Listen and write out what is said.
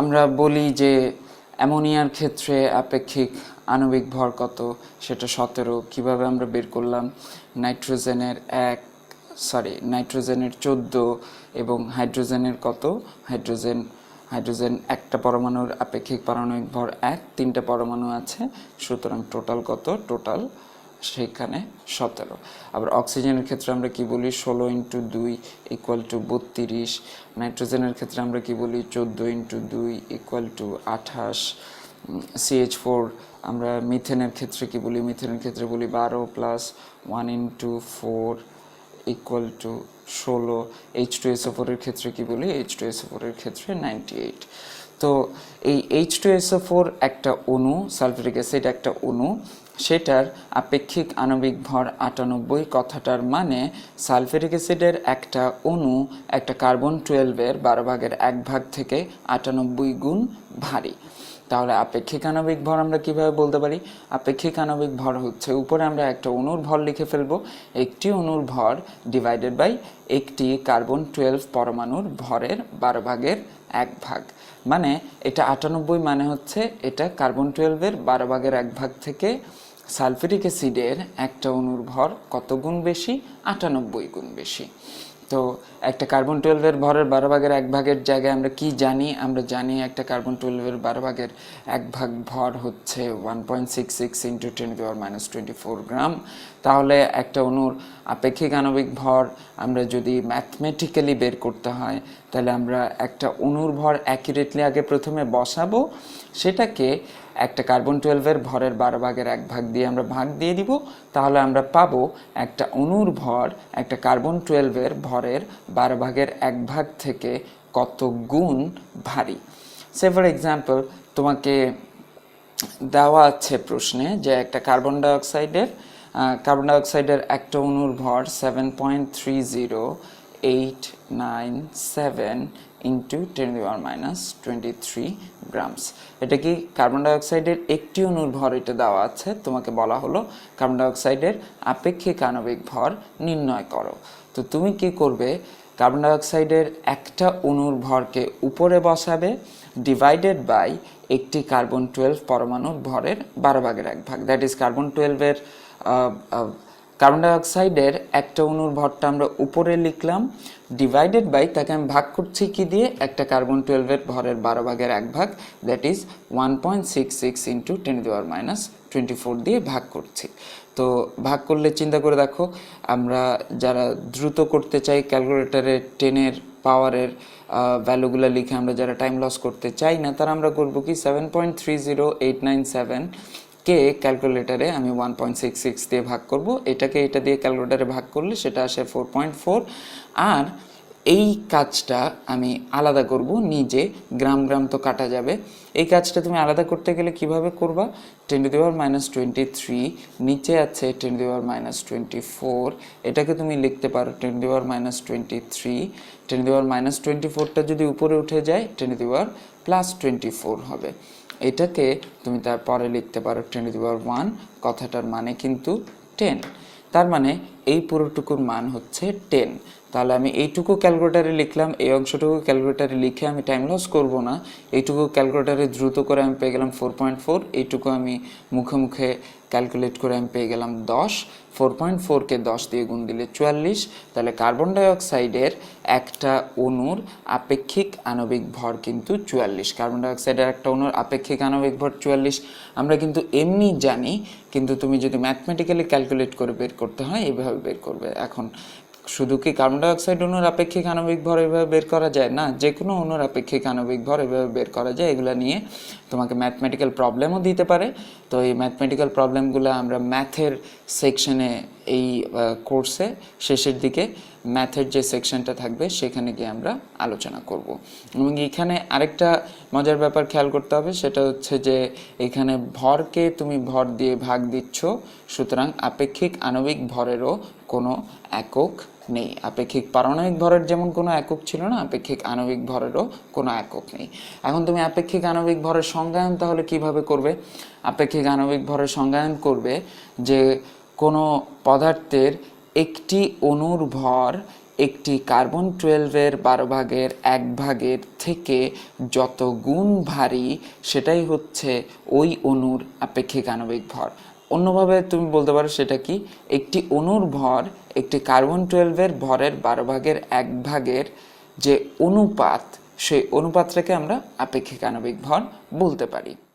আমরা বলি যে অ্যামোনিয়ার ক্ষেত্রে আপেক্ষিক আণবিক ভর কত, সেটা 17। কিভাবে আমরা বের করলাম? নাইট্রোজেনের 14 এবং হাইড্রোজেনের কত? হাইড্রোজেন একটা পরমাণুর আপেক্ষিক পারমাণবিক ভর 1, 3টা পরমাণু আছে, সুতরাং টোটাল কত? টোটাল সেখানে 17। আবার অক্সিজেনের ক্ষেত্রে আমরা কি বলি? 16 × 2 = 32। নাইট্রোজেনের ক্ষেত্রে আমরা কি বলি? 14 × 2 = 28। CH4 আমরা মিথেনের ক্ষেত্রে কি বলি? মিথেনের ক্ষেত্রে বলি 12 + 1 × 4 = 16। H2SO4 এর ক্ষেত্রে কি বলি? H2SO4 এর ক্ষেত্রে 98। তো এই H2SO4 একটা অণু, সালফিউরিক অ্যাসিড একটা অণু, সেটার আপেক্ষিক আণবিক ভর 98। কথাটার মানে সালফিউরিক অ্যাসিডের একটা অণু একটা কার্বন 12-এর 12/1 থেকে 98 গুণ ভারী। তাহলে আপেক্ষিক আণবিক ভর আমরা কিভাবে বলতে পারি? আপেক্ষিক আণবিক ভর হচ্ছে, উপরে আমরা একটা অণুর ভর লিখে ফেলবো, একটি অণুর ভর ডিভাইডেড বাই একটি কার্বন 12 পরমাণুর ভরের 12/1 মানে এটা 98 মানে হচ্ছে এটা কার্বন 12-এর 12/1 থেকে সালফিউরিক অ্যাসিডের একটা অণুর ভর কত গুণ বেশি? 98 গুণ বেশি। তো একটা কার্বন 12-এর ভরের 12/1 জায়গায় আমরা কি জানি? আমরা জানি একটা কার্বন 12-এর 12/1 ভর হচ্ছে 1.66 × 10⁻24 গ্রাম। তাহলে একটা অণুর আপেক্ষিক আণবিক ভর আমরা যদি ম্যাথমেটিক্যালি বের করতে হয়, তাহলে আমরা একটা অণুর ভর অ্যাকুরেটলি আগে প্রথমে বসাবো, সেটাকে একটা কার্বন 12-এর ভরের 12/1 দিয়ে আমরা ভাগ দিয়ে দিব, তাহলে আমরা পাবো একটা অণুর ভর একটা কার্বন 12-এর ভরের 12/1 থেকে কত গুণ ভারী। সে ফর এক্সাম্পল, তোমাকে দেওয়া আছে প্রশ্নে যে একটা কার্বন ডাইঅক্সাইডের একটা অণুর ভর 7.30897 × 10⁻23 গ্রামস। এটা কি কার্বন ডাইঅক্সাইডের একটি অণুর ভর, এটা দেওয়া আছে। তোমাকে বলা হলো কার্বন ডাইঅক্সাইডের আপেক্ষিক আণবিক ভর নির্ণয় করো। তো তুমি কি করবে? কার্বন ডাইঅক্সাইডের একটা অণুর ভরকে উপরে বসাবে, ডিভাইডেড বাই একটি কার্বন 12 পরমাণুর ভরের 12/1। দ্যাট ইজ কার্বন ডাইঅক্সাইডের একটা অণুর ভরটা আমরা উপরে লিখলাম, ডিভাইডেড বাই তাকে আমি ভাগ করছি কি দিয়ে? একটা কার্বন 12-এর ভরের 12/1, দ্যাট ইজ 1.66 × 10⁻24 দিয়ে ভাগ করছি। তো ভাগ করলে চিন্তা করে দেখো, আমরা যারা দ্রুত করতে চাই, ক্যালকুলেটারে 10-এর পাওয়ারের ভ্যালুগুলো লিখে আমরা যারা টাইম লস করতে চাই না, তারা আমরা করবো কি? 7.30897 কে ক্যালকুলেটারে আমি 1.66 দিয়ে ভাগ করব, এটাকে এটা দিয়ে ক্যালকুলেটারে ভাগ করলে সেটা আসে 4.4। আর এই কাজটা আমি আলাদা করব নিজে, গ্রাম তো কাটা যাবে। এই কাজটা তুমি আলাদা করতে গেলে কিভাবে করবা? 10⁻23 নিচে আছে 10⁻24, এটাকে তুমি লিখতে পারো 10⁻23। 10⁻24টা যদি উপরে উঠে যায় 10⁻+24 হবে। এটাকে তুমি তারপরে লিখতে পারো 10⁻1। কথাটার মানে কিন্তু 10। তার মানে এই পুরোটুকুর মান হচ্ছে 10। তাহলে আমি এইটুকু ক্যালকুলেটারে লিখলাম, এই অংশটুকু ক্যালকুলেটারে লিখে আমি টাইম লস করব না, এইটুকু ক্যালকুলেটারে দ্রুত করে আমি পেয়ে গেলাম 4.4। এইটুকু আমি মুখে মুখে ক্যালকুলেট করে আমি পেয়ে গেলাম 10। 4.4কে 10 দিয়ে গুণ দিলে 44। তাহলে কার্বন ডাইঅক্সাইডের একটা অণুর আপেক্ষিক আণবিক ভর কিন্তু 44। কার্বন ডাইঅক্সাইডের একটা অণুর আপেক্ষিক আণবিক ভর 44 আমরা কিন্তু এমনি জানি, কিন্তু তুমি যদি ম্যাথমেটিক্যালি ক্যালকুলেট করে বের করতে হয়, এইভাবে বের করবে। এখন শুধু কি কার্বন ডাইঅক্সাইড অণুর আপেক্ষিক আণবিক ভর এভাবে বের করা যায়? না, যে কোনো অণুর আপেক্ষিক আণবিক ভর এভাবে বের করা যায়। এগুলো নিয়ে তোমাকে ম্যাথমেটিক্যাল প্রবলেমও দিতে পারে। তো এই ম্যাথমেটিক্যাল প্রবলেমগুলো আমরা ম্যাথের সেকশনে, এই কোর্সে শেষের দিকে ম্যাথের যে সেকশনটা থাকবে সেখানে গিয়ে আমরা আলোচনা করব। এবং এখানে আরেকটা মজার ব্যাপার খেয়াল করতে হবে, সেটা হচ্ছে যে এখানে ভরকে তুমি ভর দিয়ে ভাগ দিচ্ছ, সুতরাং আপেক্ষিক আণবিক ভরেরও কোনো একক নেই। আপেক্ষিক পারমাণবিক ভরের যেমন কোনো একক ছিল না, আপেক্ষিক আণবিক ভরেরও কোনো একক নেই। এখন তুমি আপেক্ষিক আণবিক ভরের সংজ্ঞায়ন তাহলে কিভাবে করবে? আপেক্ষিক আণবিক ভরের সংজ্ঞায়ন করবে যে কোনো পদার্থের একটি অণুর ভর একটি কার্বন 12-এর 12 ভাগের 1 ভাগের থেকে যত গুণ ভারী সেটাই হচ্ছে ওই অণুর আপেক্ষিক আণবিক ভর। অন্যভাবে তুমি বলতে পারো সেটা কি, একটি অণুর ভর একটি কার্বন 12-এর ভরের 12 ভাগের 1 ভাগের যে অনুপাত, সেই অনুপাতটাকে আমরা আপেক্ষিক আণবিক ভর বলতে পারি।